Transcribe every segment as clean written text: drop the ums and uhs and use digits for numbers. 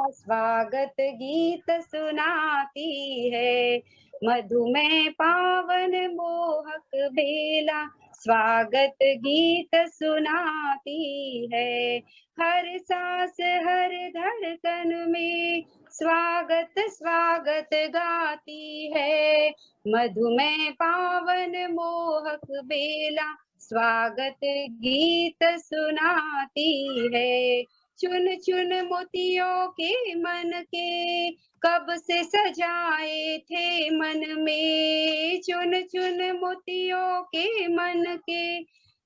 स्वागत गीत सुनाती है। मधुमेह पावन मोहक बेला स्वागत गीत सुनाती है। हर सांस हर धड़कन में स्वागत स्वागत गाती है। मधुमेह पावन मोहक बेला स्वागत गीत सुनाती है। चुन चुन मोतियों के मन के कब से सजाए थे मन में। चुन चुन मोतियों के मन के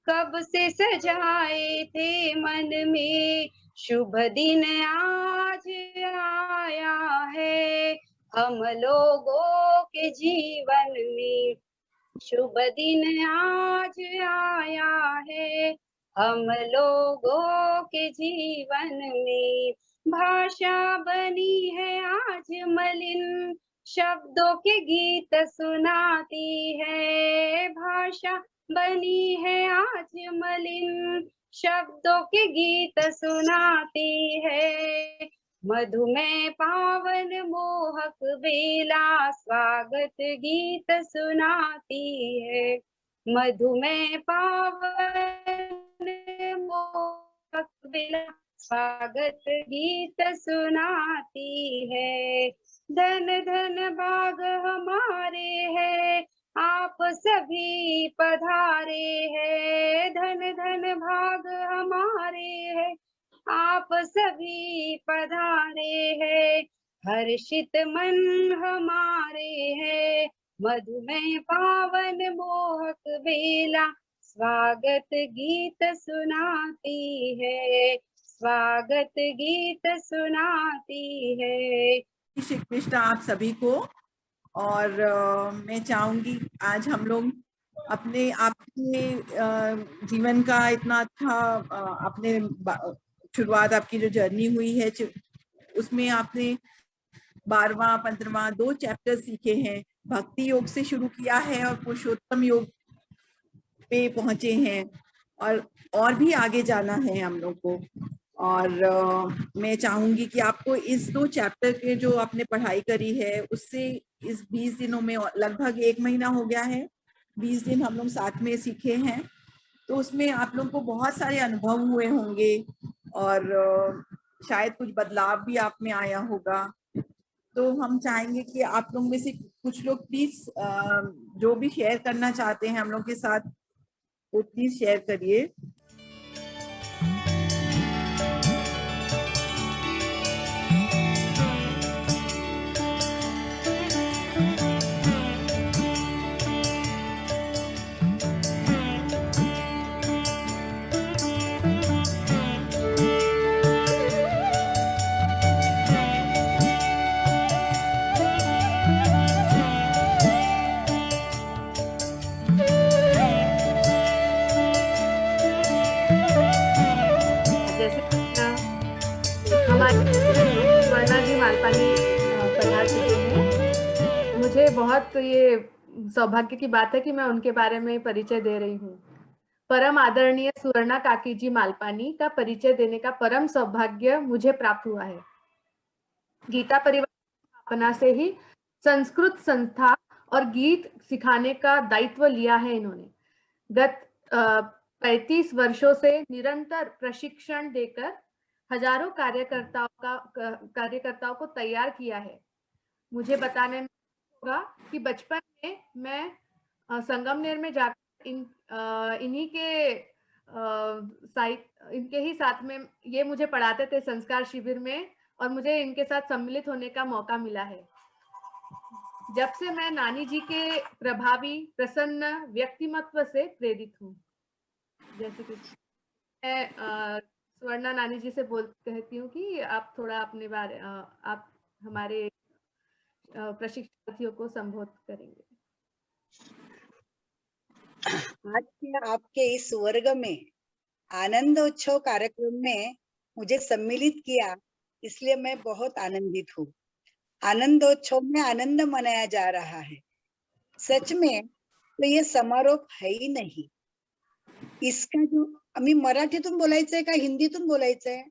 कब से सजाए थे मन में। शुभ दिन आज आया है हम लोगों के जीवन में। शुभ दिन आज आया है हम लोगों के जीवन में। भाषा बनी है आज मलिन शब्दों के गीत सुनाती है। भाषा बनी है आज मलिन शब्दों के गीत सुनाती है। मधुमेह पावन मोहक बेला स्वागत गीत सुनाती है। मधुमेह पावन मोहक बेला स्वागत गीत सुनाती है। धन धन भाग हमारे है आप सभी पधारे हैं। धन धन भाग हमारे है आप सभी पधारे हैं। हर्षित मन हमारे है मधुमेह पावन मोहक बेला स्वागत गीत सुनाती है। स्वागत गीत सुनाती है। श्री कृष्ण आप सभी को। और मैं चाहूंगी आज हम लोग अपने आपके जीवन का इतना अच्छा अपने शुरुआत आपकी जो जर्नी हुई है उसमें आपने 12वां 15वां 2 चैप्टर सीखे हैं। भक्ति योग से शुरू किया है और पुरुषोत्तम योग पे पहुंचे हैं और भी आगे जाना है हम लोग को। और मैं चाहूंगी कि आपको इस 2 चैप्टर के जो आपने पढ़ाई करी है उससे इस 20 दिनों में लगभग 1 महीना हो गया है। 20 दिन हम लोग साथ में सीखे हैं तो उसमें आप लोग को बहुत सारे अनुभव हुए होंगे और शायद कुछ बदलाव भी आप में आया होगा। तो हम चाहेंगे कि आप लोग में से कुछ लोग प्लीज जो भी शेयर करना चाहते हैं हम लोग के साथ वो प्लीज शेयर करिए। मुझे बहुत ये सौभाग्य की बात है कि मैं उनके बारे में परिचय दे रही हूँ। परम आदरणीय सुवर्णा काकी जी मालपानी का परिचय देने का परम सौभाग्य मुझे प्राप्त हुआ है। गीता परिवार की स्थापना से ही संस्कृत संस्था और गीत सिखाने का दायित्व लिया है इन्होंने। गत 35 वर्षों से निरंतर प्रशिक्षण देकर हजारों कार्यकर्ताओं को तैयार किया है। मुझे बताने में होगा कि बचपन में मैं संगमनेर में जाकर इनके ही साथ में ये मुझे पढ़ाते थे संस्कार शिविर में और मुझे इनके साथ सम्मिलित होने का मौका मिला है। जब से मैं नानी जी के प्रभावी प्रसन्न व्यक्तिमत्व से प्रेरित हूँ। जैसे कि मैं स्वर्णा नानी जी से कहती हूँ कि आप थोड़ा अपने बारे आप हमारे प्रशिक्षणार्थियों को संबोधित करेंगे। आज के आपके इस वर्ग में आनंदोत्सव कार्यक्रम में मुझे सम्मिलित किया, इसलिए मैं बहुत आनंदित हूँ। आनंदोत्सव में आनंद मनाया जा रहा है। सच में तो ये समारोह है ही नहीं। इसका जो आम्ही मराठीतून बोलायचंय का हिंदीतून बोलायचंय?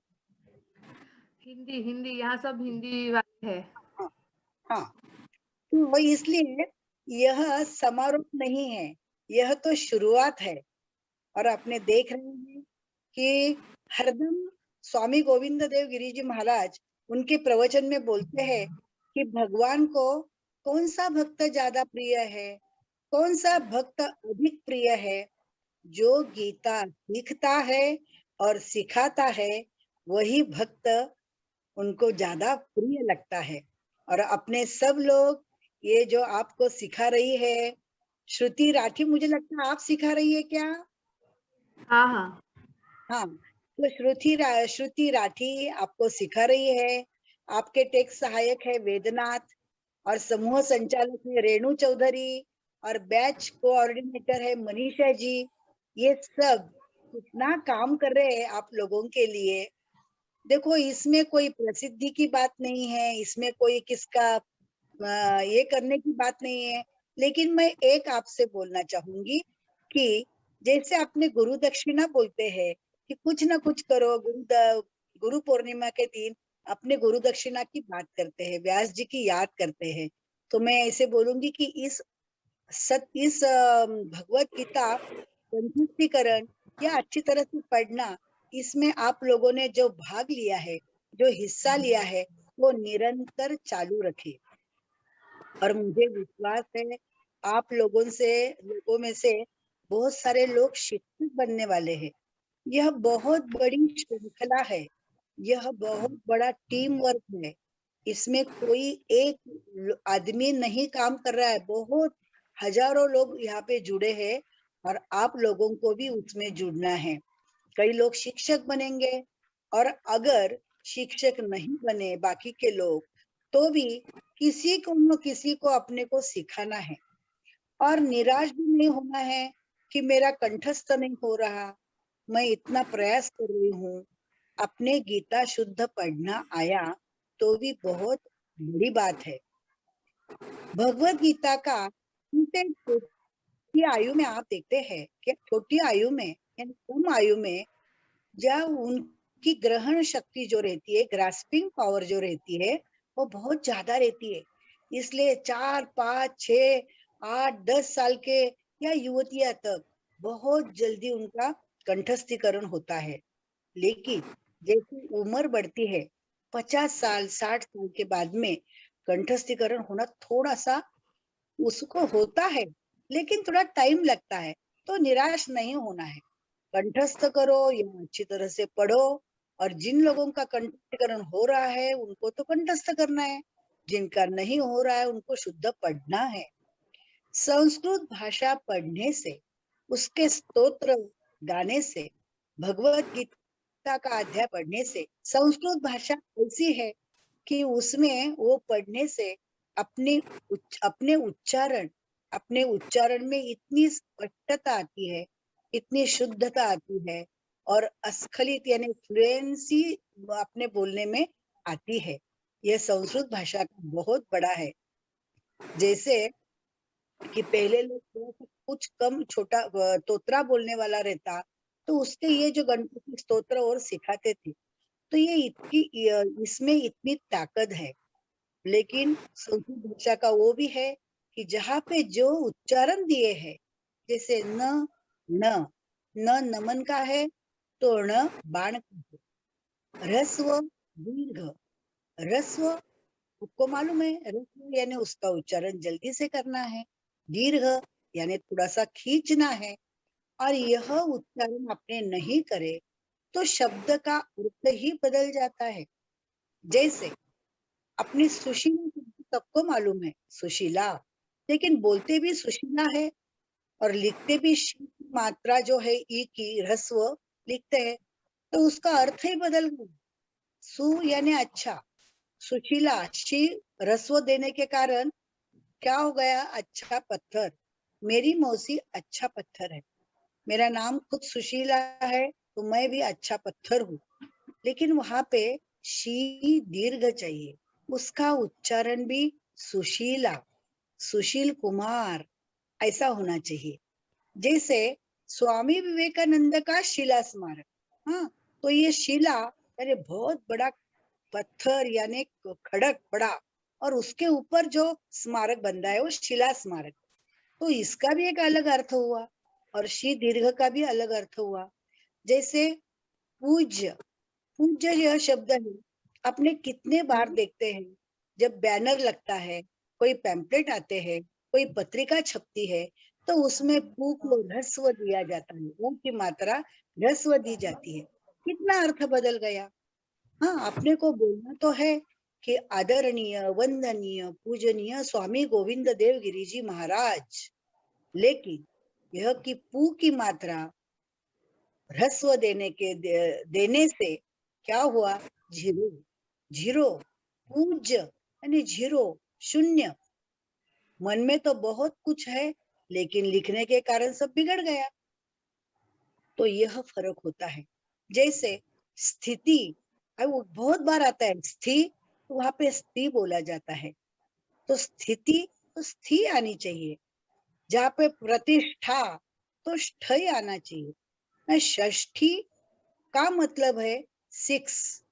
हिंदी हिंदी, यहाँ सब हिंदी वाले है। हाँ, तो इसलिए यह समारोह नहीं है, यह तो शुरुआत है। और अपने देख रहे हैं कि हरदम स्वामी गोविंद देव गिरी जी महाराज उनके प्रवचन में बोलते हैं कि भगवान को कौन सा भक्त ज्यादा प्रिय है, कौन सा भक्त अधिक प्रिय है। जो गीता सीखता है और सिखाता है वही भक्त उनको ज्यादा प्रिय लगता है। और अपने सब लोग ये जो आपको सिखा रही है श्रुति राठी, मुझे लगता है आप सिखा रही है क्या? हाँ हाँ। हाँ, तो श्रुति राठी आपको सिखा रही है। आपके टेक्स्ट सहायक है वेदनाथ और समूह संचालक है रेणु चौधरी और बैच कोऑर्डिनेटर है मनीषा जी। ये सब कितना काम कर रहे हैं आप लोगों के लिए। देखो, इसमें कोई प्रसिद्धि की बात नहीं है, इसमें कोई किसका ये करने की बात नहीं है। लेकिन मैं एक आपसे बोलना चाहूंगी कि जैसे आपने गुरु दक्षिणा बोलते हैं कि कुछ ना कुछ करो, गुरु पूर्णिमा के दिन अपने गुरु दक्षिणा की बात करते हैं, व्यास जी की याद करते हैं। तो मैं ऐसे बोलूंगी कि इस भगवत गीता कंठस्थीकरण या अच्छी तरह से पढ़ना, इसमें आप लोगों ने जो भाग लिया है, जो हिस्सा लिया है, वो निरंतर चालू रखे। और मुझे विश्वास है आप लोगों में से बहुत सारे लोग शिक्षक बनने वाले हैं। यह बहुत बड़ी श्रृंखला है, यह बहुत बड़ा टीम वर्क है। इसमें कोई एक आदमी नहीं काम कर रहा है, बहुत हजारों लोग यहाँ पे जुड़े हैं और आप लोगों को भी उसमें जुड़ना है। कई लोग शिक्षक बनेंगे और अगर शिक्षक नहीं बने बाकी के लोग, तो भी किसी को अपने को सिखाना है और निराश भी नहीं होना है कि मेरा कंठस्थ नहीं हो रहा, मैं इतना प्रयास कर रही हूँ। अपने गीता शुद्ध पढ़ना आया तो भी बहुत बड़ी बात है। भगवत गीता का छोटी आयु में आप देखते हैं कि छोटी आयु में यानी कम आयु में जब उनकी ग्रहण शक्ति जो रहती है, ग्रास्पिंग पावर जो रहती है, वो बहुत ज्यादा रहती है। इसलिए 4, 5, 6, 8, 10 साल के या युवतियां तक बहुत जल्दी उनका कंठस्थीकरण होता है। लेकिन जैसे उम्र बढ़ती है, 50 साल 60 साल के बाद में कंठस्थीकरण होना थोड़ा सा उसको होता है, लेकिन थोड़ा टाइम लगता है। तो निराश नहीं होना है, कंठस्थ करो या अच्छी तरह से पढ़ो। और जिन लोगों का कंठस्थीकरण हो रहा है उनको तो कंठस्थ करना है, जिनका नहीं हो रहा है उनको शुद्ध पढ़ना है। संस्कृत भाषा पढ़ने से, उसके स्तोत्र गाने से, भगवत गीता का अध्याय पढ़ने से, संस्कृत भाषा ऐसी है कि उसमें वो पढ़ने से अपने उच्चारण में इतनी स्पष्टता आती है, इतनी शुद्धता आती है और अस्खलित यानी फ्लुएंसी अपने बोलने में आती है। यह संस्कृत भाषा का बहुत बड़ा है। जैसे कि पहले लोग थोड़ा सा कुछ कम छोटा तोतरा बोलने वाला रहता, तो उसके ये जो गणपति स्तोत्र और सिखाते थे, तो इसमें इतनी ताकत है। लेकिन संस्कृत भाषा का वो भी है कि जहाँ पे जो उच्चारण दिए हैं, जैसे न न न नमन का है तो ण बाण का है, ह्रस्व दीर्घ, ह्रस्व आपको मालूम है, ह्रस्व यानी उसका उच्चारण जल्दी से करना है, दीर्घ यानी थोड़ा सा खींचना है। और यह उच्चारण आपने नहीं करे तो शब्द का अर्थ ही बदल जाता है। जैसे अपनी सुशीला सबको मालूम है, सुशीला, लेकिन बोलते भी सुशीला है और लिखते भी शी की मात्रा जो है ई की ह्रस्व लिखते हैं, तो उसका अर्थ ही बदल गया। सु यानी अच्छा, सुशीला, शी ह्रस्व देने के कारण क्या हो गया, अच्छा पत्थर। मेरी मौसी अच्छा पत्थर है, मेरा नाम खुद सुशीला है तो मैं भी अच्छा पत्थर हूँ। लेकिन वहां पे शी दीर्घ चाहिए, उसका उच्चारण भी सुशीला, सुशील कुमार ऐसा होना चाहिए। जैसे स्वामी विवेकानंद का शिला स्मारक, हाँ, तो ये शिला अरे बहुत बड़ा पत्थर यानी खड़क पड़ा और उसके ऊपर जो स्मारक बन रहा है वो शिला स्मारक, तो इसका भी एक अलग अर्थ हुआ और शी दीर्घ का भी अलग अर्थ हुआ। जैसे पूज्य, पूज्य यह शब्द है, आपने कितने बार देखते हैं जब बैनर लगता है, कोई पैम्पलेट आते हैं, कोई पत्रिका छपती है, तो उसमें पू को ह्रस्व दिया जाता है, ऊ की मात्रा ह्रस्व दी जाती है। कितना अर्थ बदल गया। हाँ, अपने को बोलना तो है कि आदरणीय, वंदनीय, पूजनीय स्वामी गोविंद देव गिरी जी महाराज, लेकिन यह कि पू की मात्रा ह्रस्व देने से क्या हुआ, जीरो, जीरो, पूज्य यानी जीरो, शून्य। मन में तो बहुत कुछ है लेकिन लिखने के कारण सब बिगड़ गया। तो यह फर्क होता है। जैसे स्थिति, वो बहुत बार आता है स्थिति, तो वहां पे स्थिति बोला जाता है, तो स्थिति तो स्थिति आनी चाहिए। जहाँ पे प्रतिष्ठा तो ष्ठई आना चाहिए। षष्ठी का मतलब है 6,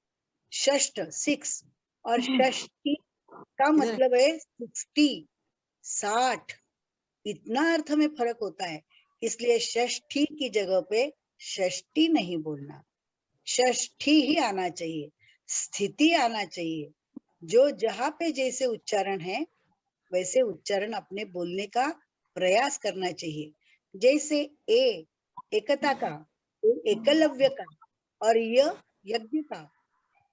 षष्ठ 6, और षष्ठी का मतलब है 60, 60। इतना अर्थ में फर्क होता है, इसलिए षष्ठी की जगह पे षष्ठी नहीं बोलना, षष्ठी ही आना चाहिए, स्थिति आना चाहिए। जो जहाँ पे जैसे उच्चारण है वैसे उच्चारण अपने बोलने का प्रयास करना चाहिए। जैसे एकता का, एकलव्य का, और यज्ञ का,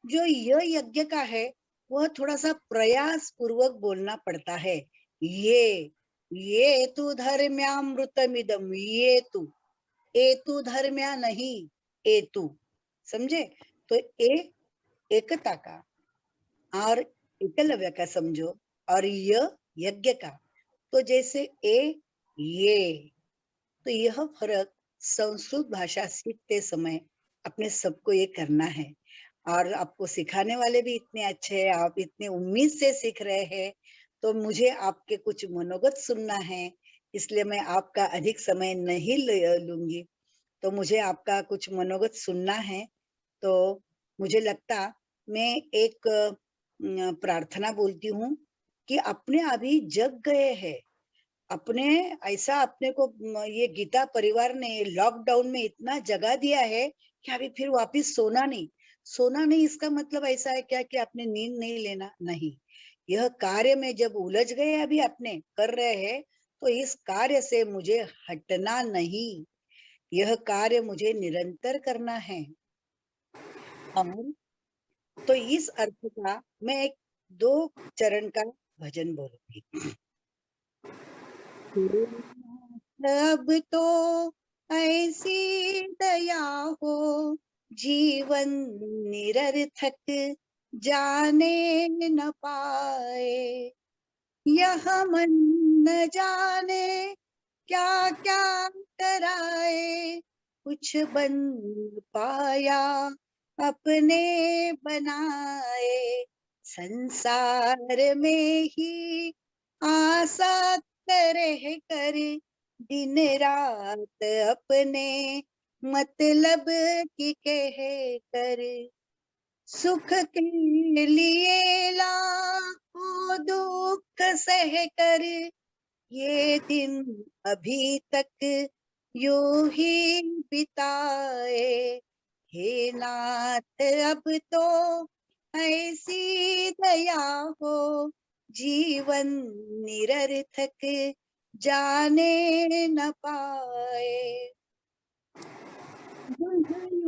जो यज्ञ का है वह थोड़ा सा प्रयास पूर्वक बोलना पड़ता है। ये तु धर्म्यामृतमिदम, ये तु धर्म्या नहीं, एतु, समझे। तो एकता का और एकलव्य का समझो, और यज्ञ का। तो जैसे ये, तो यह फर्क संस्कृत भाषा सीखते समय अपने सबको ये करना है। और आपको सिखाने वाले भी इतने अच्छे हैं, आप इतने उम्मीद से सीख रहे हैं, तो मुझे आपके कुछ मनोगत सुनना है, इसलिए मैं आपका अधिक समय नहीं लूंगी। तो मुझे आपका कुछ मनोगत सुनना है। तो मुझे लगता, मैं एक प्रार्थना बोलती हूँ कि अपने अभी जग गए हैं, अपने ऐसा अपने को ये गीता परिवार ने लॉकडाउन में इतना जगा दिया है कि अभी फिर वापस सोना नहीं। सोना नहीं इसका मतलब ऐसा है क्या कि आपने नींद नहीं लेना, नहीं। यह कार्य में जब उलझ गए अभी अपने कर रहे हैं, तो इस कार्य से मुझे हटना नहीं, यह कार्य मुझे निरंतर करना है। और तो इस अर्थ का मैं एक 2 चरण का भजन बोलूंगी। अब तो ऐसी दया हो, जीवन निरर्थक जाने न पाए, यह मन न जाने क्या क्या कराए, कुछ बन पाया अपने बनाए, संसार में ही आसक्त रह कर दिन रात अपने मतलब की कह कर, सुख के लिए लाखों दुख सह कर, ये दिन अभी तक यूं ही बिताए, हे नाथ अब तो ऐसी दया हो, जीवन निरर्थक जाने न पाए,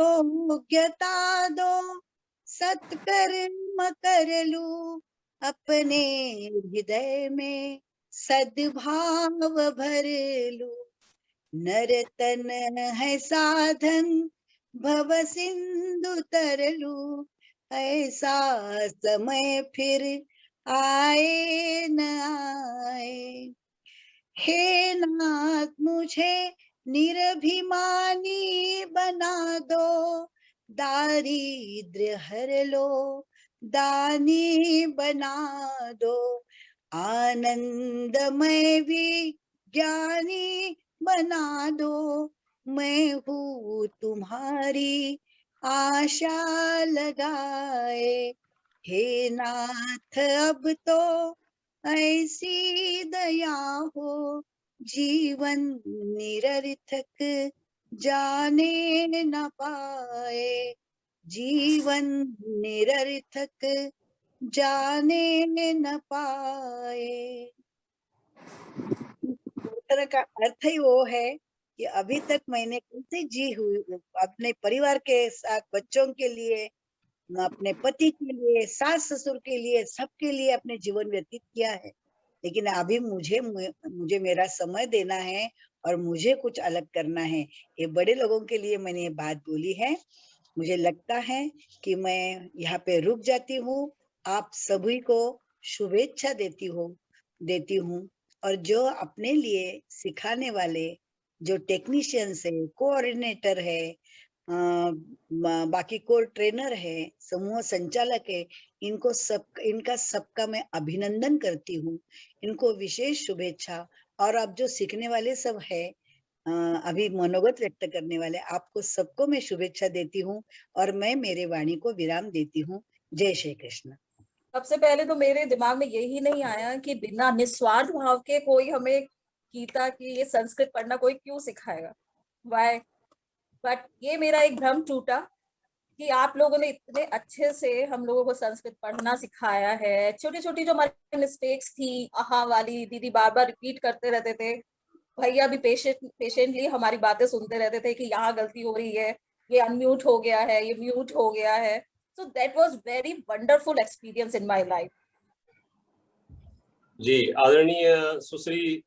योग्यता दो सत्कर्म कर लूं, अपने हृदय में सद्भाव भर लूं, नरतन है साधन भव सिंधु तर लूं, ऐसा समय फिर आए न आए, हे नाथ मुझे निरभिमानी बना दो, दारिद्र्य हर लो दानी बना दो, आनंदमय भी ज्ञानी बना दो, मैं हूँ तुम्हारी आशा लगाए, हे नाथ अब तो ऐसी दया हो, जीवन निरर्थक जाने न पाए, जीवन निरर्थक जाने न पाए। तरह का अर्थ ही वो है कि अभी तक मैंने कैसे जी हुई, अपने परिवार के साथ, बच्चों के लिए, अपने पति के लिए, सास ससुर के लिए, सबके लिए अपने जीवन व्यतीत किया है। लेकिन अभी मुझे मेरा समय देना है और मुझे कुछ अलग करना है। ये बड़े लोगों के लिए मैंने ये बात बोली है। मुझे लगता है कि मैं यहाँ पे रुक जाती हूँ। आप सभी को शुभेच्छा देती हूँ। और जो अपने लिए सिखाने वाले, जो टेक्नीशियंस है, कोऑर्डिनेटर है, बाकी को ट्रेनर है, समूह संचालक है, इनका सबका मैं अभिनंदन करती हूँ। इनको विशेष शुभेच्छा। और अब जो सीखने वाले सब है, अभी मनोगत व्यक्त करने वाले, आपको सबको मैं शुभेच्छा देती हूँ और मैं मेरे वाणी को विराम देती हूँ। जय श्री कृष्ण। सबसे पहले तो मेरे दिमाग में यही नहीं आया कि बिना निस्वार्थ भाव के कोई हमें गीता की ये संस्कृत पढ़ना कोई क्यों सिखाएगा, वाई। बट ये मेरा एक भ्रम टूटा कि आप लोगों ने इतने अच्छे से हम लोगों को संस्कृत पढ़ना सिखाया है। छोटी छोटी जो हमारी मिस्टेक्स थी, आहा वाली दीदी बार बार रिपीट करते रहते थे, भैया भी पेशेंटली हमारी बातें सुनते रहते थे कि यहाँ गलती हो रही है, ये अनम्यूट हो गया है, ये म्यूट हो गया है। So that was very wonderful experience in my life. जी, आदरणीय सुश्री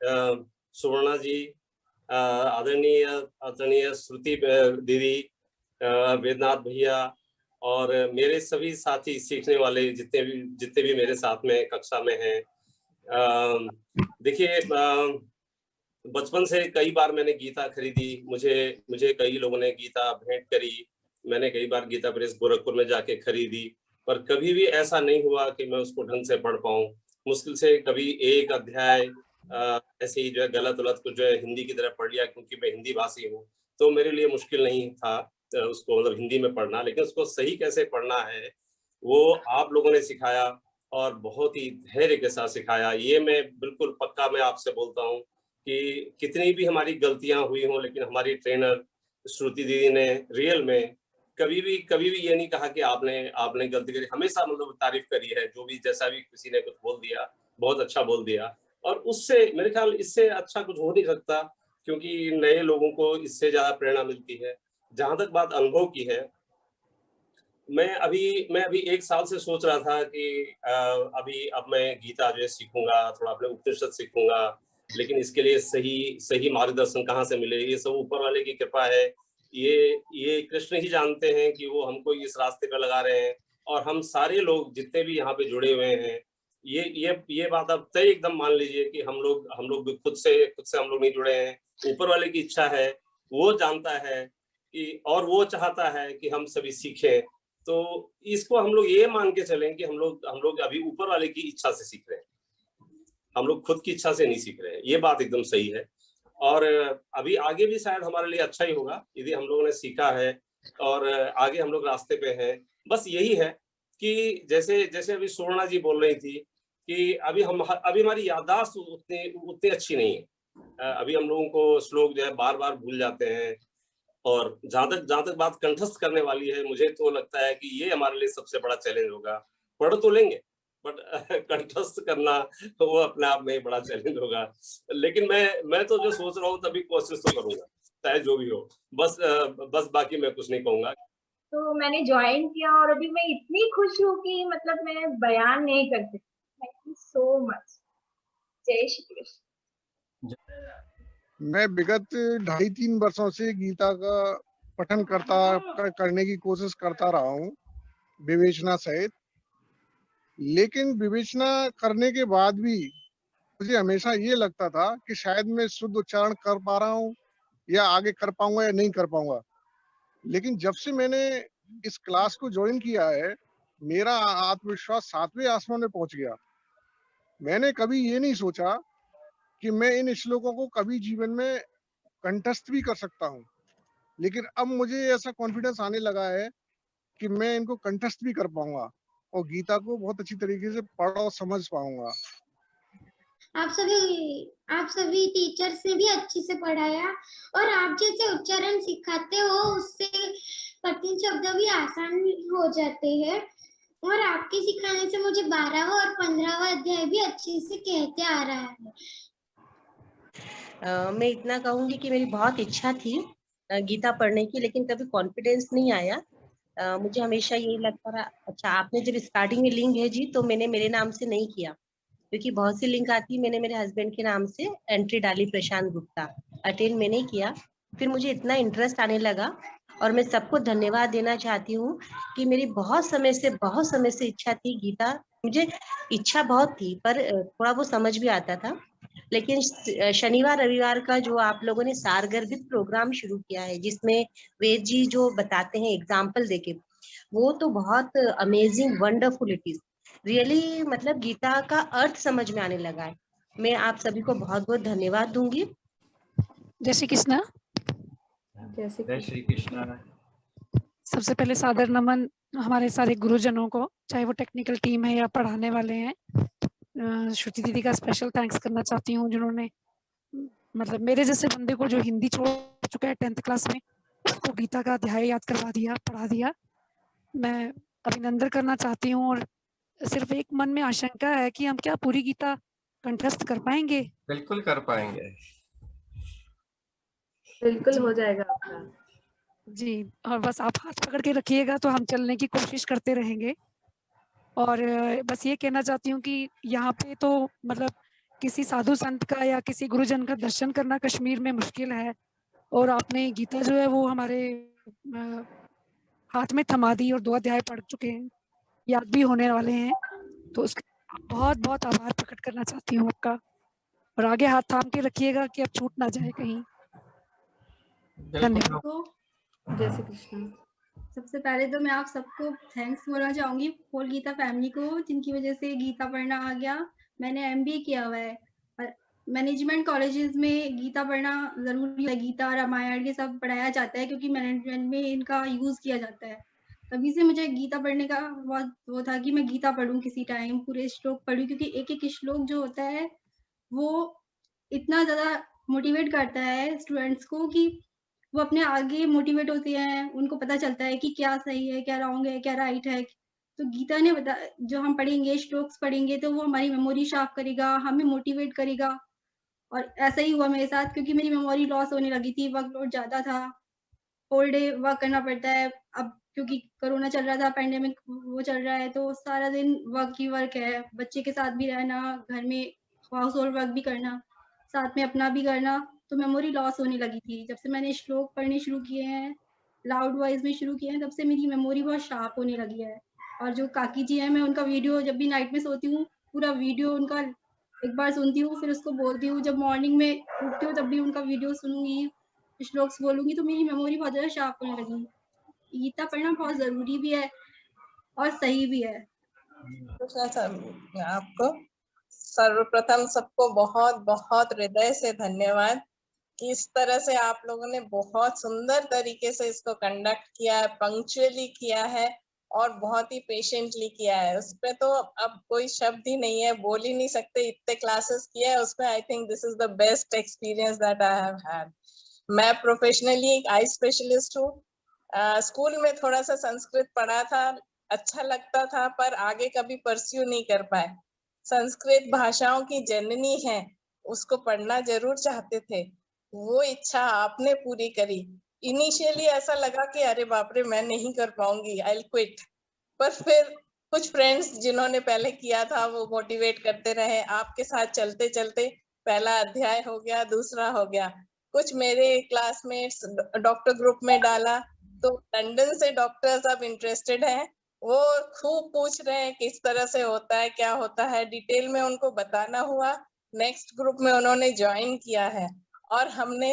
सुवर्णा जी, आदरणीय श्रुति दीदी, वेदनाथ भैया और मेरे सभी साथी सीखने वाले जितने भी मेरे साथ में कक्षा में हैं। देखिए, बचपन से कई बार मैंने गीता खरीदी, मुझे कई लोगों ने गीता भेंट करी, मैंने कई बार गीता प्रेस गोरखपुर में जाके खरीदी, पर कभी भी ऐसा नहीं हुआ कि मैं उसको ढंग से पढ़ पाऊं। मुश्किल से कभी एक अध्याय ऐसे ही जो है गलत कुछ जो है हिंदी की तरह पढ़ लिया, क्योंकि मैं हिंदी भाषी हूँ, तो मेरे लिए मुश्किल नहीं था उसको मतलब हिंदी में पढ़ना। लेकिन उसको सही कैसे पढ़ना है वो आप लोगों ने सिखाया और बहुत ही धैर्य के साथ सिखाया। ये मैं बिल्कुल पक्का मैं आपसे बोलता हूँ कि कितनी भी हमारी गलतियां हुई हों, लेकिन हमारी ट्रेनर श्रुति दीदी ने रियल में कभी भी ये नहीं कहा कि आपने गलती करी। हमेशा मतलब तारीफ करी है, जो भी जैसा भी किसी ने कुछ बोल दिया, बहुत अच्छा बोल दिया। और उससे मेरे ख्याल इससे अच्छा कुछ हो नहीं सकता, क्योंकि नए लोगों को इससे ज्यादा प्रेरणा मिलती है। जहां तक बात अनुभव की है, मैं अभी 1 साल से सोच रहा था कि अब मैं गीता जो है सीखूंगा, थोड़ा अपने उपनिषद सीखूंगा, लेकिन इसके लिए सही मार्गदर्शन कहाँ से मिले। ये सब ऊपर वाले की कृपा है। ये कृष्ण ही जानते हैं कि वो हमको इस रास्ते पे लगा रहे हैं। और हम सारे लोग जितने भी यहाँ पे जुड़े हुए हैं, ये बात अब तय एकदम मान लीजिए कि हम लोग भी खुद से हम लोग नहीं जुड़े हैं। ऊपर वाले की इच्छा है, वो जानता है कि, और वो चाहता है कि हम सभी सीखें। तो इसको हम लोग ये मान के चलें कि हम लोग अभी ऊपर वाले की इच्छा से सीख रहे हैं, हम लोग खुद की इच्छा से नहीं सीख रहे हैं। ये बात एकदम सही है। और अभी आगे भी शायद हमारे लिए अच्छा ही होगा यदि हम लोगों ने सीखा है और आगे हम लोग रास्ते पे हैं। बस यही है कि जैसे अभी सुवर्णा जी बोल रही थी कि अभी हमारी याददाश्त उतनी अच्छी नहीं है। अभी हम लोगों को श्लोक जो है बार बार भूल जाते हैं। और जहां तक बात कंठस्थ करने वाली है, मुझे तो लगता है कि ये हमारे लिए सबसे बड़ा चैलेंज होगा। पढ़ तो लेंगे बट कंठस्थ करना तो वो अपने आप में बड़ा चैलेंज होगा। लेकिन मैं तो जो सोच रहा हूँ तभी कोशिश तो करूंगा, चाहे जो भी हो। बस बाकी मैं कुछ नहीं कहूंगा। तो मैंने ज्वाइन किया और अभी मैं इतनी खुश हूँ कि मतलब मैं बयान नहीं कर सकती। Thank you so much. जय श्री कृष्ण। मैं विगत 2.5-3 वर्षों से गीता का पठन करने की कोशिश करता रहा हूँ, विवेचना सहित। लेकिन विवेचना करने के बाद भी मुझे हमेशा ये लगता था कि शायद मैं शुद्ध उच्चारण कर पा रहा हूँ या आगे कर पाऊंगा या नहीं कर पाऊंगा। लेकिन जब से मैंने इस क्लास को ज्वाइन किया है, मेरा आत्मविश्वास 7वें आसमान में पहुंच गया। मैंने कभी ये नहीं सोचा कि मैं इन श्लोकों को कभी जीवन में कंठस्थ भी कर सकता हूँ, लेकिन अब मुझे ऐसा कॉन्फिडेंस आने लगा है कि मैं इनको कंठस्थ भी कर पाऊंगा। और गीता को बहुत अच्छी तरीके से पढ़ और समझ पाऊंगा। आप सभी टीचर्स ने भी अच्छे से पढ़ाया और आप जैसे उच्चारण सिखाते हो उससे कठिन शब्द भी आसान हो जाते हैं और आपके सिखाने से मुझे 12वां और 15वां अध्याय भी अच्छे से कहते आ रहा है। मैं इतना कहूंगी कि मेरी बहुत इच्छा थी गीता पढ़ने की, लेकिन कभी कॉन्फिडेंस नहीं आया। मुझे हमेशा यही लगता रहा, अच्छा आपने जब स्टार्टिंग में लिंक भेजी तो मैंने मेरे नाम से नहीं किया, क्योंकि बहुत सी लिंक आती है। मैंने मेरे हस्बैंड के नाम से एंट्री डाली प्रशांत गुप्ता, अटेंड मैंने किया। फिर मुझे इतना इंटरेस्ट आने लगा और मैं सबको धन्यवाद देना चाहती हूँ कि मेरी बहुत समय से इच्छा थी गीता, मुझे इच्छा बहुत थी पर थोड़ा वो समझ भी आता था। लेकिन शनिवार रविवार का जो आप लोगों ने सारगर्भित प्रोग्राम शुरू किया है, जिसमें वेद जी जो बताते हैं एग्जाम्पल देके, वो तो बहुत amazing, wonderful it is really. मतलब गीता का अर्थ समझ में आने लगा है। मैं आप सभी को बहुत बहुत धन्यवाद दूंगी। जय श्री कृष्ण। जय श्री कृष्ण। सबसे पहले सादर नमन हमारे सारे गुरुजनों को, चाहे वो टेक्निकल टीम है या पढ़ाने वाले हैं। श्रुति दीदी का स्पेशल थैंक्स करना चाहती हूँ, जिन्होंने मतलब मेरे जैसे बंदे को जो हिंदी छोड़ चुका है 10th क्लास में, उसको गीता का अध्याय याद करवा दिया, पढ़ा दिया। मैं अभिनंदन करना चाहती हूँ। और सिर्फ एक मन में आशंका है कि हम क्या पूरी गीता कंठस्थ कर पाएंगे? बिल्कुल कर पाएंगे, बिल्कुल हो जाएगा आपका जी। और बस आप हाथ पकड़ के रखिएगा तो हम चलने की कोशिश करते रहेंगे। और बस ये कहना चाहती हूँ कि यहाँ पे तो मतलब किसी साधु संत का या किसी गुरुजन का दर्शन करना कश्मीर में मुश्किल है, और आपने गीता जो है वो हमारे हाथ में थमा दी और 2 अध्याय पढ़ चुके हैं, याद भी होने वाले हैं, तो उसका बहुत बहुत आभार प्रकट करना चाहती हूँ आपका। और आगे हाथ थाम के रखिएगा कि अब छूट ना जाए कहीं। धन्यवाद। जय श्री कृष्ण। सबसे पहले तो मैं आप सबको थैंक्स बोलना चाहूंगी, होल गीता फैमिली को, जिनकी वजह से गीता पढ़ना आ गया। मैंने MBA किया हुआ है और मैनेजमेंट कॉलेजेस में गीता पढ़ना जरूरी है। गीता रामायण ये सब पढ़ाया जाता है क्योंकि मैनेजमेंट में इनका यूज किया जाता है। तभी से मुझे गीता पढ़ने का बहुत वो था कि मैं गीता पढ़ूं, किसी टाइम पूरे श्लोक पढ़ूं, क्योंकि एक एक श्लोक जो होता है वो इतना ज्यादा मोटिवेट करता है स्टूडेंट्स को कि वो अपने आगे मोटिवेट होते हैं, उनको पता चलता है कि क्या सही है, क्या रॉन्ग है, क्या राइट है। तो गीता ने जो हम पढ़ेंगे, श्लोक्स पढ़ेंगे, तो वो हमारी मेमोरी शार्प करेगा, हमें मोटिवेट करेगा। और ऐसा ही हुआ मेरे साथ, क्योंकि मेरी मेमोरी लॉस होने लगी थी, वर्कलोड ज्यादा था, होल डे वर्क करना पड़ता है। अब क्योंकि कोरोना चल रहा था, पैंडेमिक वो चल रहा है, तो सारा दिन वर्क ही वर्क है, बच्चे के साथ भी रहना, घर में हाउस होल्ड वर्क भी करना, साथ में अपना भी करना, तो मेमोरी लॉस होने लगी थी। जब से मैंने श्लोक पढ़ने शुरू किए हैं, लाउड वॉइस में शुरू किए हैं, तब से मेरी मेमोरी बहुत शार्प होने लगी है। और जो काकी जी हैं, मैं उनका वीडियो जब भी नाइट में सोती हूँ, पूरा वीडियो उनका एक बार सुनती हूँ, फिर उसको बोलती हूँ। जब मॉर्निंग में उठती हूँ तब भी उनका वीडियो सुनूंगी, श्लोक्स बोलूंगी, तो मेरी मेमोरी बहुत ज्यादा शार्प होने लगी। गीता पढ़ना बहुत जरूरी भी है और सही भी है। आपको सर्वप्रथम सबको बहुत बहुत हृदय से धन्यवाद कि इस तरह से आप लोगों ने बहुत सुंदर तरीके से इसको कंडक्ट किया है, पंक्चुअली किया है और बहुत ही पेशेंटली किया है। उस पे तो अब कोई शब्द ही नहीं है, बोल ही नहीं सकते, इतने क्लासेस किया है उसमें। I think this is the best experience that I have had. मैं प्रोफेशनली एक आई स्पेशलिस्ट हूँ। स्कूल में थोड़ा सा संस्कृत पढ़ा था, अच्छा लगता था, पर आगे कभी परस्यू नहीं कर पाए। संस्कृत भाषाओं की जननी है, उसको पढ़ना जरूर चाहते थे, वो इच्छा आपने पूरी करी। इनिशियली ऐसा लगा कि अरे बाप रे मैं नहीं कर पाऊंगी, आई विल क्विट, पर फिर कुछ फ्रेंड्स जिन्होंने पहले किया था वो मोटिवेट करते रहे, आपके साथ चलते चलते पहला अध्याय हो गया, दूसरा हो गया। कुछ मेरे क्लासमेट्स डॉक्टर ग्रुप में डाला, तो लंदन से डॉक्टर्स अब इंटरेस्टेड हैं, वो खूब पूछ रहे हैं किस तरह से होता है, क्या होता है, डिटेल में उनको बताना हुआ। नेक्स्ट ग्रुप में उन्होंने ज्वाइन किया है और हमने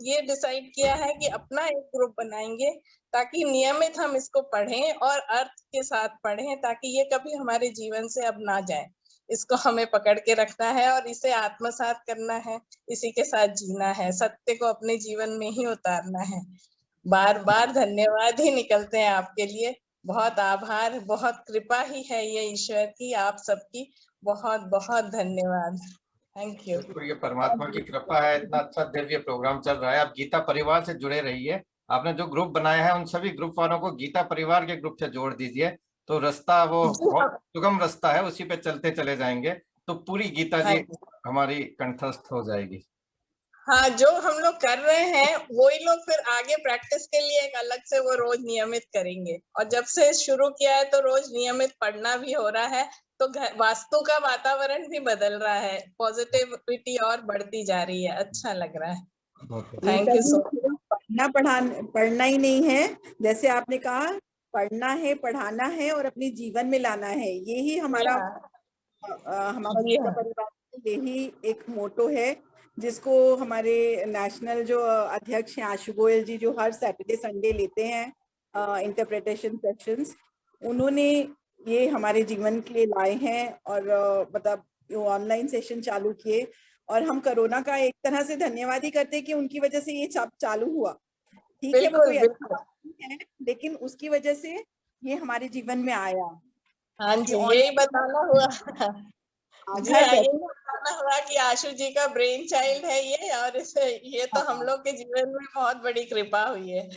ये डिसाइड किया है कि अपना एक ग्रुप बनाएंगे ताकि नियमित हम इसको पढ़ें और अर्थ के साथ पढ़ें, ताकि ये कभी हमारे जीवन से अब ना जाए। इसको हमें पकड़ के रखना है और इसे आत्मसात करना है, इसी के साथ जीना है, सत्य को अपने जीवन में ही उतारना है। बार बार धन्यवाद ही निकलते हैं आपके लिए। बहुत आभार, बहुत कृपा ही है ये ईश्वर की, आप सबकी बहुत बहुत धन्यवाद। Thank you. बिल्कुल, ये परमात्मा की कृपा है, इतना अच्छा दिव्य प्रोग्राम चल रहा है। आप गीता परिवार से जुड़े रहिए। आपने जो ग्रुप बनाया है उन सभी ग्रुप वालों को गीता परिवार के ग्रुप से जोड़ दीजिए, तो रास्ता वो बहुत सुगम रास्ता है, उसी पे चलते चले जाएंगे तो पूरी गीता जी हमारी कंठस्थ हो जाएगी। हाँ, जो हम लोग कर रहे हैं वही लोग फिर आगे प्रैक्टिस के लिए एक अलग से वो रोज नियमित करेंगे। और जब से शुरू किया है तो रोज नियमित पढ़ना भी हो रहा है, तो वास्तु का वातावरण भी बदल रहा है, पॉजिटिविटी और बढ़ती जा रही है, अच्छा लग रहा है। Thank you so much. पढ़ना ही नहीं है, जैसे आपने कहा, पढ़ना है, पढ़ाना है और अपने जीवन में लाना है। यही हमारा गीता परिवार का यही एक मोटो है, जिसको हमारे नेशनल जो अध्यक्ष हैं आशु गोयल जी, जो हर सैटरडे संडे लेते हैं इंटरप्रिटेशन सेशंस, उन्होंने ये हमारे जीवन के लिए लाए हैं। और मतलब ऑनलाइन सेशन चालू किए, और हम कोरोना का एक तरह से धन्यवाद ही करते हैं कि उनकी वजह से ये चालू हुआ। ठीक है, वो कोई अच्छा है, लेकिन उसकी वजह से ये हमारे जीवन में आया। हाँ जी, यही बताना हुआ जी, यही बताना हुआ कि आशु जी का ब्रेन चाइल्ड है ये, और ये तो हम लोग के जीवन में बहुत बड़ी कृपा हुई है।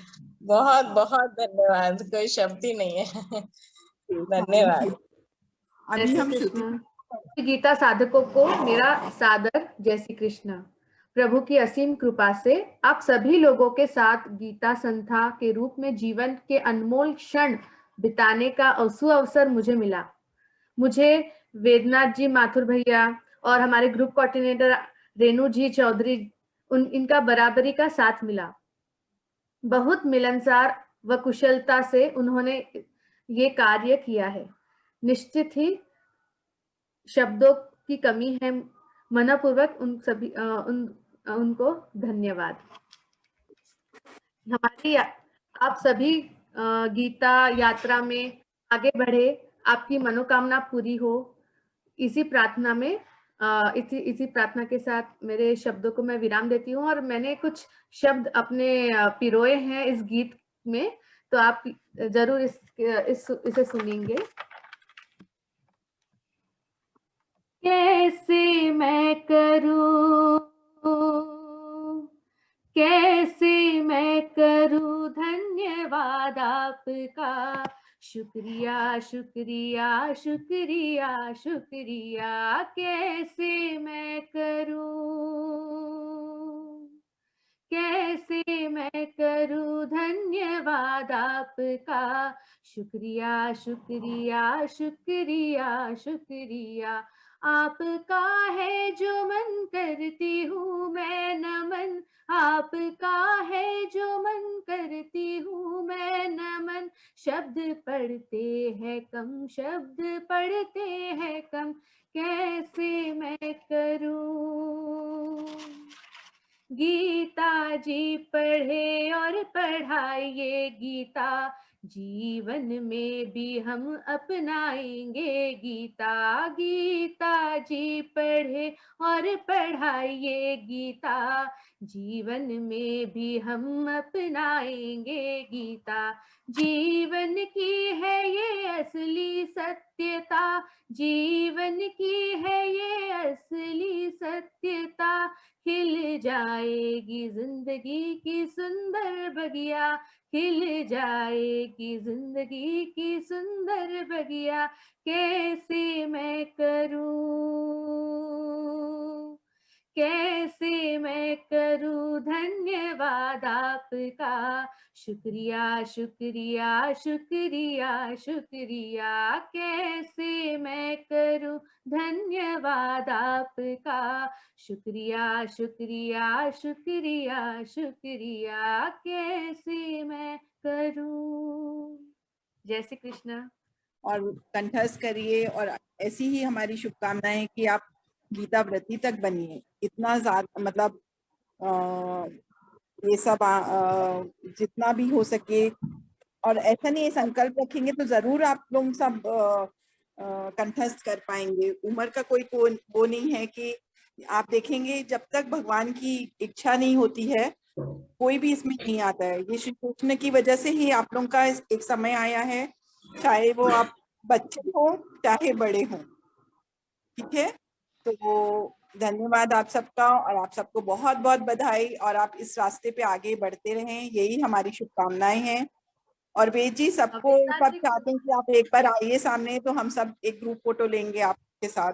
बहुत बहुत धन्यवाद, कोई शब्द ही नहीं है। धन्यवाद। अभी हम गीता साधकों को मेरा सादर जय श्री कृष्ण। प्रभु की असीम कृपा से आप सभी लोगों के साथ गीता संथा के रूप में जीवन के अनमोल क्षण बिताने का अवसर मुझे मिला। मुझे वेदनाथ जी माथुर भैया और हमारे ग्रुप कोऑर्डिनेटर रेणु जी चौधरी, इनका बराबरी का साथ मिला। बहुत मिलनसार व कुशलता से उन्होंने ये कार्य किया है। निश्चित ही शब्दों की कमी है, मनपूर्वक उनको धन्यवाद। हमारी आप सभी गीता यात्रा में आगे बढ़े, आपकी मनोकामना पूरी हो, इसी प्रार्थना में इसी प्रार्थना के साथ मेरे शब्दों को मैं विराम देती हूँ। और मैंने कुछ शब्द अपने पिरोए हैं इस गीत में, तो आप जरूर इसे सुनेंगे। कैसे मैं करूं, कैसे मैं करूं धन्यवाद आपका, शुक्रिया शुक्रिया शुक्रिया शुक्रिया, कैसे मैं करूं, कैसे मैं करूं धन्यवाद आपका, शुक्रिया शुक्रिया शुक्रिया शुक्रिया, आपका है जो मन करती हूँ मैं नमन, आपका है जो मन करती हूँ मैं नमन, शब्द पढ़ते हैं कम, शब्द पढ़ते हैं कम, कैसे मैं करूं। गीता जी पढ़े और पढ़ाइए गीता, जीवन में भी हम अपनाएंगे गीता, गीता जी पढ़े और पढ़ाइए गीता, जीवन में भी हम अपनाएंगे गीता, जीवन की है ये असली सत्यता, जीवन की है ये असली सत्यता, खिल जाएगी जिंदगी की सुंदर बगिया, खिल जाएगी जिंदगी की सुंदर बगिया, कैसे मैं करूं, कैसे मैं करूं धन्यवाद आपका, शुक्रिया शुक्रिया शुक्रिया शुक्रिया, कैसे मैं करूं धन्यवाद आपका, शुक्रिया शुक्रिया शुक्रिया शुक्रिया, कैसे मैं करूं। जय श्री कृष्ण। और कंठस्थ करिए, और ऐसी ही हमारी शुभकामनाएं कि आप गीता व्रती तक बनिए। इतना ज्यादा मतलब ये सब जितना भी हो सके, और ऐसा नहीं, संकल्प रखेंगे तो जरूर आप लोग सब कंठस्थ कर पाएंगे। उम्र का कोई वो नहीं है कि आप देखेंगे, जब तक भगवान की इच्छा नहीं होती है कोई भी इसमें नहीं आता है। ये श्री कृष्ण की वजह से ही आप लोगों का एक समय आया है चाहे वो आप बच्चे हो चाहे बड़े हो। ठीक है, तो धन्यवाद आप सबका, और आप सबको बहुत बहुत बधाई, और आप इस रास्ते पे आगे बढ़ते रहें, यही हमारी शुभकामनाएं हैं। और वेद जी, सबको सब चाहते हैं कि आप एक बार आइए सामने, तो हम सब एक ग्रुप फोटो लेंगे आपके साथ।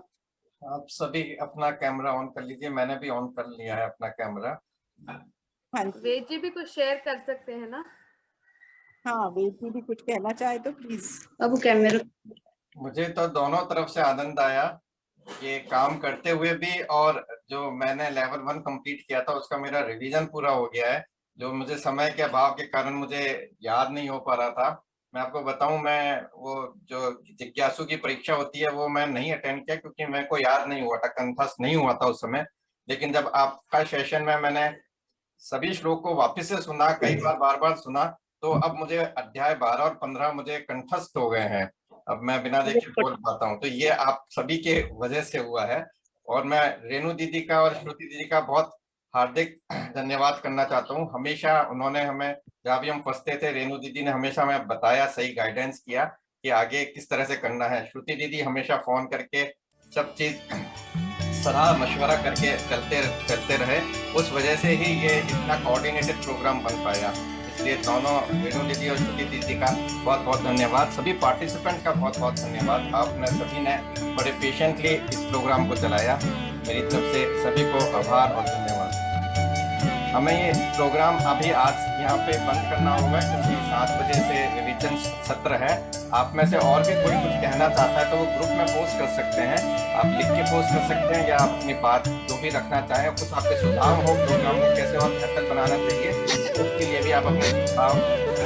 आप सभी अपना कैमरा ऑन कर लीजिए, मैंने भी ऑन कर लिया है अपना कैमरा। हाँ, वेद जी भी कुछ शेयर कर सकते हैं ना? हाँ, वेद जी भी कुछ कहना चाहे तो प्लीज। अब कैमरा। मुझे तो दोनों तरफ से आनंद आया, ये काम करते हुए भी, और जो मैंने लेवल 1 कंप्लीट किया था उसका मेरा रिवीजन पूरा हो गया है, जो मुझे समय के अभाव के कारण मुझे याद नहीं हो पा रहा था। मैं आपको बताऊं, मैं वो जो जिज्ञासु की परीक्षा होती है वो मैं नहीं अटेंड किया, क्योंकि मेरे को याद नहीं हुआ था, कंठस्थ नहीं हुआ था उस समय। लेकिन जब आपका सेशन में मैंने सभी श्लोक को वापस से सुना, कई बार बार बार सुना, तो अब मुझे अध्याय 12 और 15 मुझे कंठस्थ हो गए हैं, अब मैं बिना देखे बोल पाता हूँ। तो ये आप सभी के वजह से हुआ है, और मैं रेणु दीदी का और श्रुति दीदी का बहुत हार्दिक धन्यवाद करना चाहता हूँ। हमेशा उन्होंने हमें, जहाँ भी हम फंसते थे, रेणु दीदी ने हमेशा हमें बताया, सही गाइडेंस किया कि आगे किस तरह से करना है। श्रुति दीदी हमेशा फोन करके सब चीज सलाह मशवरा करके चलते रहे, उस वजह से ही ये इतना कोऑर्डिनेटेड प्रोग्राम बन पाया। इसलिए दोनों रेणु दीदी और श्रुति दीदी का बहुत बहुत धन्यवाद, सभी पार्टिसिपेंट का बहुत बहुत धन्यवाद। आपने सभी ने बड़े पेशेंटली इस प्रोग्राम को चलाया, मेरी तरफ से सभी को आभार और धन्यवाद। हमें ये प्रोग्राम अभी आज यहाँ पे बंद करना होगा, क्योंकि 7 बजे से रिवीजन सत्र है। आप में से और भी कोई कुछ कहना चाहता है तो वो ग्रुप में पोस्ट कर सकते हैं, आप लिख के पोस्ट कर सकते हैं, या अपनी बात जो भी रखना चाहें, कुछ आपके सुझाव हो प्रोग्राम को कैसे और बेहतर बनाना चाहिए, उसके लिए भी आप अपने सुझाव,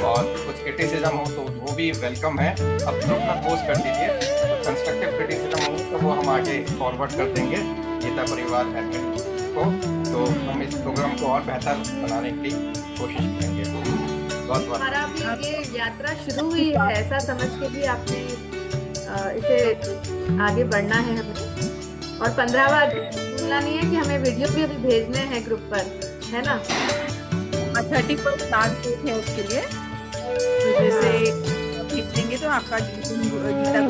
और कुछ क्रिटिसिज्म हो तो वो भी वेलकम है, आप ग्रुप में पोस्ट कर दीजिए। तो कंस्ट्रक्टिव क्रिटिसिज्म हो तो वो हम आगे फॉरवर्ड कर देंगे गीता परिवार एडमिन को, तो हम इस प्रोग्राम को और बेहतर बनाने की कोशिश करेंगे। बहुत बहुत हमारा भी ये यात्रा शुरू हुई है ऐसा समझ के भी आपने इसे आगे बढ़ना है हमें, और 15वां भूलना नहीं है कि हमें वीडियो भी अभी भेजने हैं ग्रुप पर, है ना? 31 लास्ट डेट है उसके लिए, जैसे भेजेंगे तो आपका गीता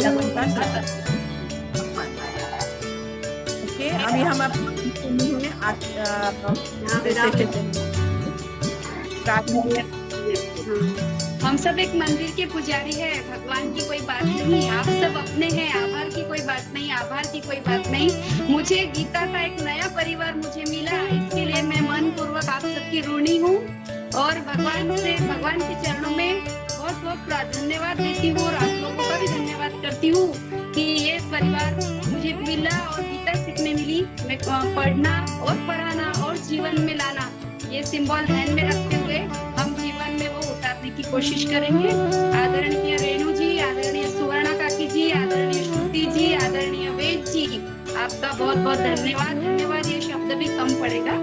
ओके। अभी हम हम सब एक मंदिर के पुजारी है, भगवान की कोई बात नहीं, आप सब अपने हैं, आभार की कोई बात नहीं, आभार की कोई बात नहीं। मुझे गीता का एक नया परिवार मुझे मिला, इसके लिए मैं मन पूर्वक आप सबकी ऋणी हूँ, और भगवान के चरणों में बहुत बहुत धन्यवाद देती हूँ, और आप लोगों का भी धन्यवाद करती हूँ कि ये परिवार मुझे मिला और गीता सीखने मिली। मैं पढ़ना और पढ़ाना और जीवन में लाना, ये सिंबल ध्यान में रखते हुए हम जीवन में वो उतारने की कोशिश करेंगे। आदरणीय रेणु जी, आदरणीय सुवर्णा काकी जी, आदरणीय श्रुति जी, आदरणीय वेद जी, आपका बहुत बहुत धन्यवाद। धन्यवाद ये शब्द भी कम पड़ेगा।